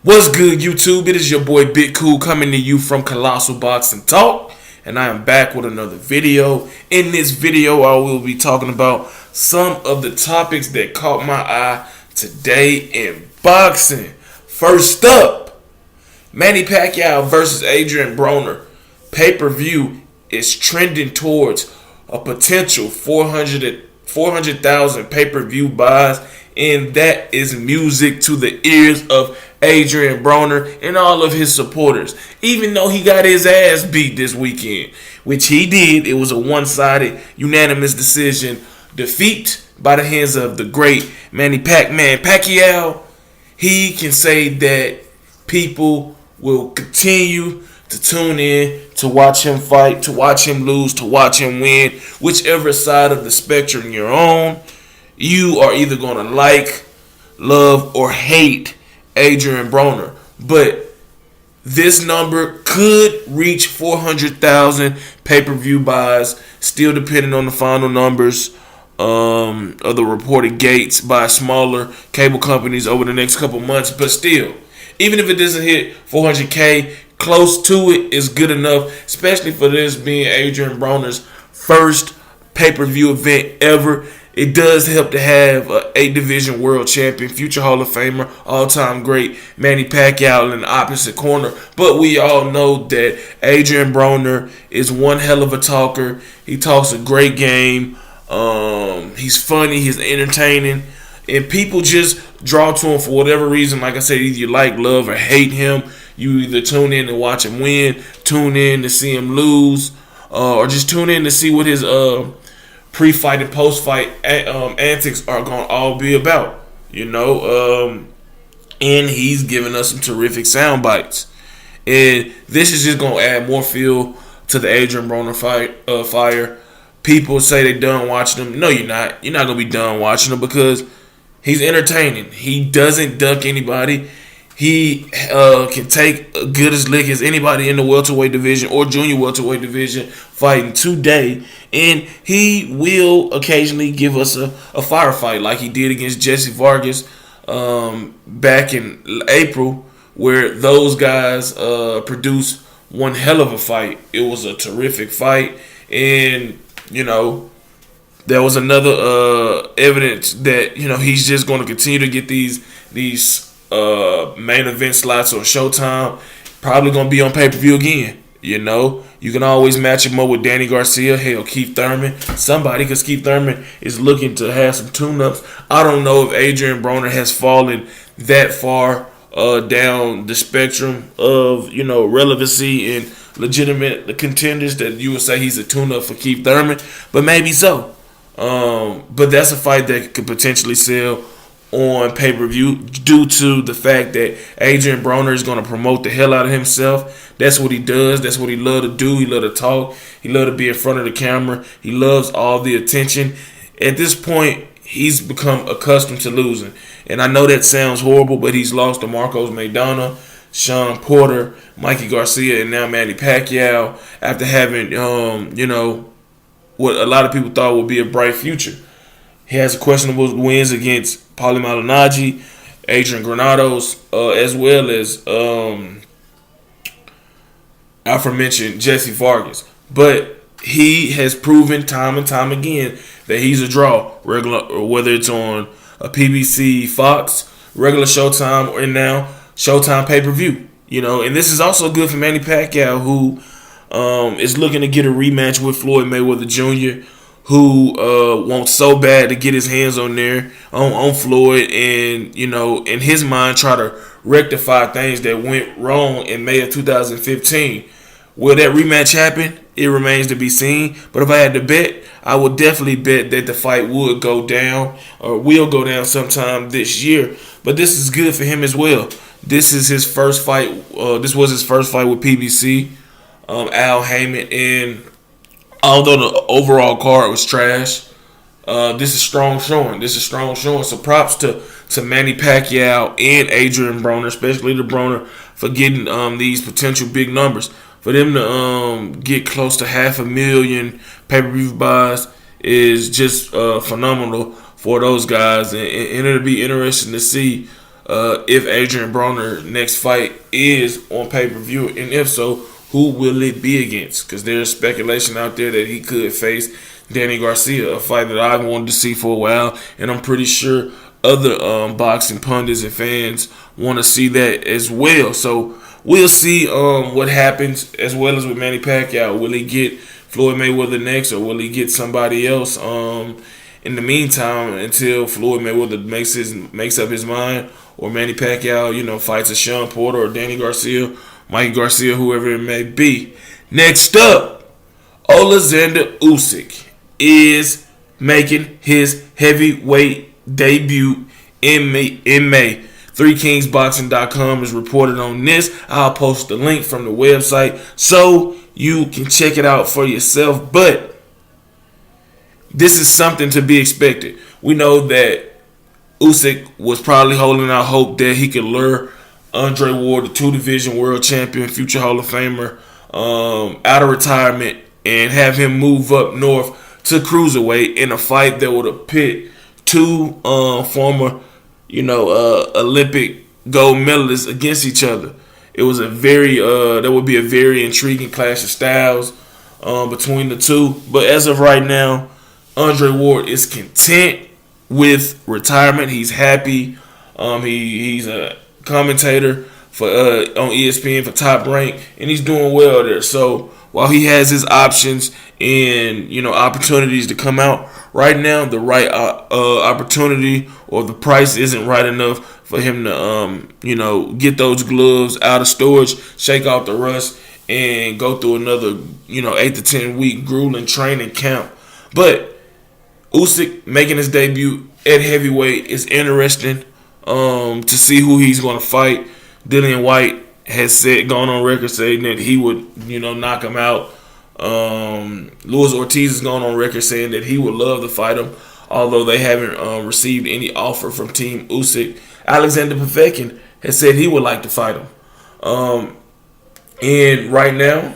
What's good, YouTube? It is your boy Big Cool coming to you from Colossal Boxing Talk, and I am back with another video. In this video, I will be talking about some of the topics that caught my eye today in boxing. First up, Manny Pacquiao versus Adrien Broner. Pay-per-view is trending towards a potential 400,000 pay-per-view buys, and that is music to the ears of Adrien Broner and all of his supporters. Even though he got his ass beat this weekend, which he did, it was a one-sided, unanimous decision defeat by the hands of the great Manny Pacquiao. He can say that people will continue to tune in to watch him fight, to watch him lose, to watch him win. Whichever side of the spectrum you're on, you are either going to like, love, or hate Adrien Broner. But this number could reach 400,000 pay-per-view buys, still depending on the final numbers of the reported gates by smaller cable companies over the next couple months. But still, even if it doesn't hit 400K, close to it is good enough, especially for this being Adrien Broner's first pay-per-view event ever. It does help to have an 8-division world champion, future Hall of Famer, all-time great Manny Pacquiao in the opposite corner. But we all know that Adrien Broner is one hell of a talker. He talks a great game. He's funny. He's entertaining. And people just draw to him for whatever reason. Like I said, either you like, love, or hate him. You either tune in to watch him win, tune in to see him lose, or just tune in to see what his pre-fight and post-fight antics are going to all be about, and he's giving us some terrific sound bites. And this is just going to add more fuel to the Adrien Broner fire. People say they're done watching him. No, you're not. You're not going to be done watching him because he's entertaining. He doesn't duck anybody. He can take a good as lick as anybody in the welterweight division or junior welterweight division fighting today. And he will occasionally give us a firefight like he did against Jesse Vargas back in April, where those guys produced one hell of a fight. It was a terrific fight. And, there was another evidence that, he's just going to continue to get these main event slots on Showtime. Probably gonna be on pay-per-view again. You can always match him up with Danny Garcia, hell, Keith Thurman, somebody, because Keith Thurman is looking to have some tune-ups. I don't know if Adrien Broner has fallen that far down the spectrum of relevancy and legitimate contenders that you would say he's a tune-up for Keith Thurman, but maybe so. But that's a fight that could potentially sell on pay-per-view due to the fact that Adrien Broner is going to promote the hell out of himself. That's what he does. That's what he loves to do. He loves to talk. He loves to be in front of the camera. He loves all the attention. At this point, he's become accustomed to losing. And I know that sounds horrible, but he's lost to Marcos Maidana, Sean Porter, Mikey Garcia, and now Manny Pacquiao after having, what a lot of people thought would be a bright future. He has questionable wins against Paulie Malignaggi, Adrian Granados, as well as aforementioned Jesse Vargas. But he has proven time and time again that he's a draw, regular, whether it's on a PBC, Fox, regular Showtime, or now Showtime pay-per-view. And this is also good for Manny Pacquiao, who is looking to get a rematch with Floyd Mayweather Jr., who wants so bad to get his hands on Floyd and, in his mind, try to rectify things that went wrong in May of 2015. Will that rematch happen? It remains to be seen. But if I had to bet, I would definitely bet that the fight would go down or will go down sometime this year. But this is good for him as well. This is his first fight. This was his first fight with PBC, Al Heyman, and although the overall card was trash, this is strong showing. So props to Manny Pacquiao and Adrien Broner, especially the Broner, for getting these potential big numbers. For them to get close to 500,000 pay-per-view buys is just phenomenal for those guys. And it'll be interesting to see if Adrien Broner next fight is on pay-per-view, and if so, who will it be against? Because there's speculation out there that he could face Danny Garcia, a fight that I've wanted to see for a while, and I'm pretty sure other boxing pundits and fans want to see that as well. So we'll see what happens, as well as with Manny Pacquiao. Will he get Floyd Mayweather next, or will he get somebody else in the meantime until Floyd Mayweather makes up his mind, or Manny Pacquiao, fights a Sean Porter or Danny Garcia, Mike Garcia, whoever it may be. Next up, Oleksander Usyk is making his heavyweight debut in May. 3kingsboxing.com is reported on this. I'll post the link from the website so you can check it out for yourself. But this is something to be expected. We know that Usyk was probably holding out hope that he could lure Andre Ward, the 2-division world champion, future Hall of Famer, out of retirement and have him move up north to Cruiserweight in a fight that would have pit two former, Olympic gold medalists against each other. It was that would be a very intriguing clash of styles between the two. But as of right now, Andre Ward is content with retirement. He's happy. He's a commentator for on ESPN for Top Rank, and he's doing well there. So while he has his options and opportunities to come out, right now the right opportunity or the price isn't right enough for him to get those gloves out of storage, shake off the rust, and go through another 8 to 10 week grueling training camp. But Usyk making his debut at heavyweight is interesting to see who he's going to fight. Dillian White has gone on record saying that he would knock him out. Luis Ortiz has gone on record saying that he would love to fight him, although they haven't received any offer from Team Usyk. Alexander Povetkin has said he would like to fight him. And right now,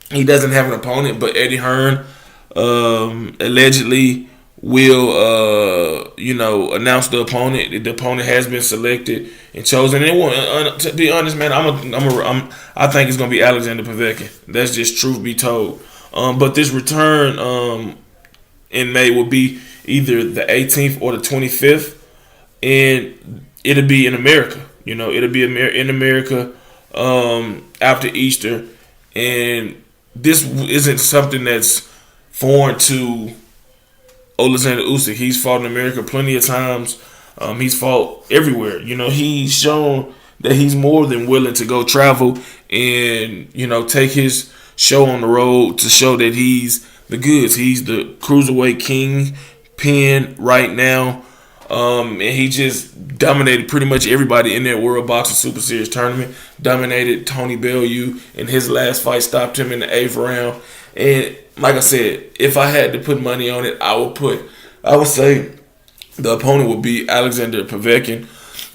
he doesn't have an opponent, but Eddie Hearn allegedly will announce the opponent. The opponent has been selected and chosen. And to be honest, man, I think it's gonna be Alexander Povetkin. That's just truth be told. But this return in May will be either the 18th or the 25th, and it'll be in America. It'll be in America after Easter, and this isn't something that's foreign to Oleksander Usyk. He's fought in America plenty of times. He's fought everywhere. He's shown that he's more than willing to go travel and take his show on the road to show that he's the goods. He's the cruiserweight kingpin right now, and he just dominated pretty much everybody in that World Boxing Super Series tournament. Dominated Tony Bellew in his last fight, stopped him in the 8th round. And like I said, if I had to put money on it, I would say the opponent would be Alexander Povetkin,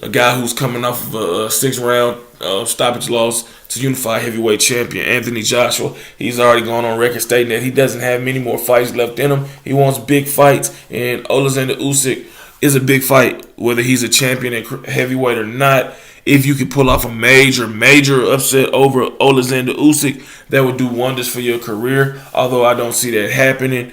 a guy who's coming off of a 6-round stoppage loss to unified heavyweight champion Anthony Joshua. He's already gone on record stating that he doesn't have many more fights left in him. He wants big fights, and Oleksander Usyk is a big fight, whether he's a champion at heavyweight or not. If you could pull off a major upset over Oleksander Usyk, that would do wonders for your career. Although I don't see that happening.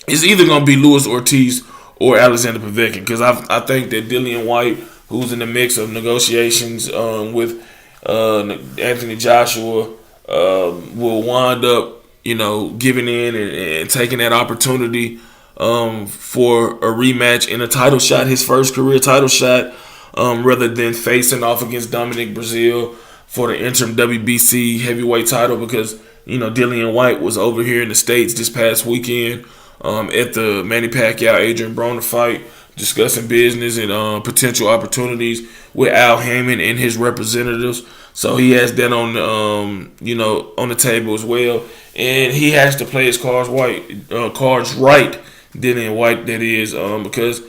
It's either going to be Luis Ortiz or Alexander Povetkin, because I think that Dillian White, who's in the mix of negotiations with Anthony Joshua, will wind up, giving in and taking that opportunity for a rematch in a title shot, his first career title shot. Rather than facing off against Dominic Breazeale for the interim WBC heavyweight title, because Dillian White was over here in the States this past weekend at the Manny Pacquiao-Adrien Broner fight, discussing business and potential opportunities with Al Haymon and his representatives. So he has that on the table as well, and he has to play his cards right. Dillian White, that is, because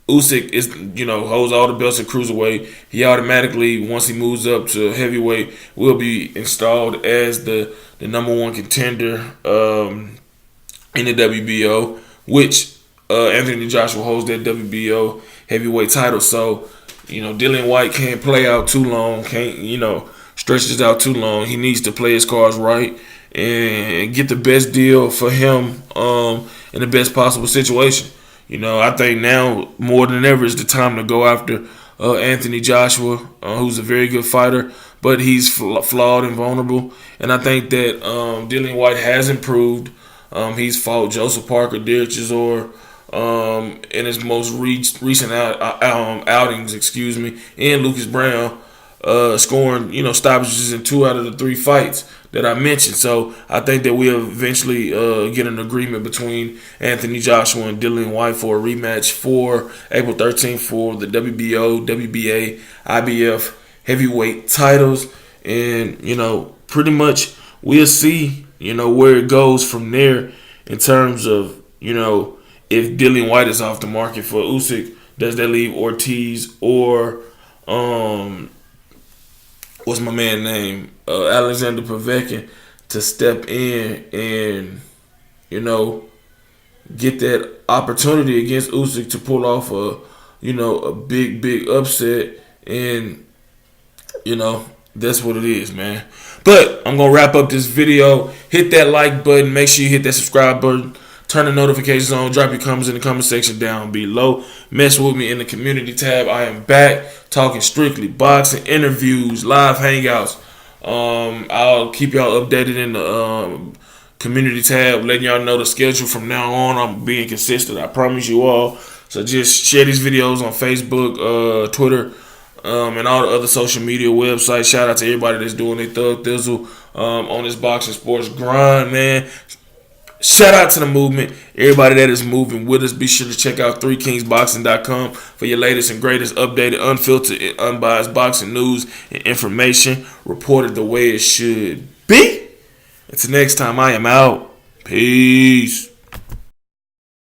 Usyk is, holds all the belts at cruiserweight. He automatically, once he moves up to heavyweight, will be installed as the number one contender in the WBO, which Anthony Joshua holds that WBO heavyweight title. So, Dillian White can't play out too long. Can't, stretch this out too long. He needs to play his cards right and get the best deal for him in the best possible situation. I think now more than ever is the time to go after Anthony Joshua, who's a very good fighter, but he's flawed and vulnerable. And I think that Dillian White has improved. He's fought Joseph Parker, Derek Chisora in his most recent outings, and Lucas Brown, scoring stoppages in 2 out of the 3 fights that I mentioned. So I think that we'll eventually get an agreement between Anthony Joshua and Dillian White for a rematch for April 13th for the WBO, WBA, IBF heavyweight titles. And, pretty much we'll see, where it goes from there in terms of, if Dillian White is off the market for Usyk, does that leave Ortiz or what's my man's name? Alexander Povetkin to step in and, get that opportunity against Usyk to pull off a big upset. And, that's what it is, man. But I'm going to wrap up this video. Hit that like button. Make sure you hit that subscribe button. Turn the notifications on. Drop your comments in the comment section down below. Mess with me in the community tab. I am back talking strictly boxing, interviews, live hangouts. I'll keep y'all updated in the community tab, letting y'all know the schedule from now on. I'm being consistent, I promise you all. So just share these videos on Facebook, Twitter, and all the other social media websites. Shout out to everybody that's doing their thug thizzle on this boxing sports grind, man. Shout out to the movement, everybody that is moving with us. Be sure to check out 3kingsboxing.com for your latest and greatest updated, unfiltered, and unbiased boxing news and information reported the way it should be. Until next time, I am out. Peace.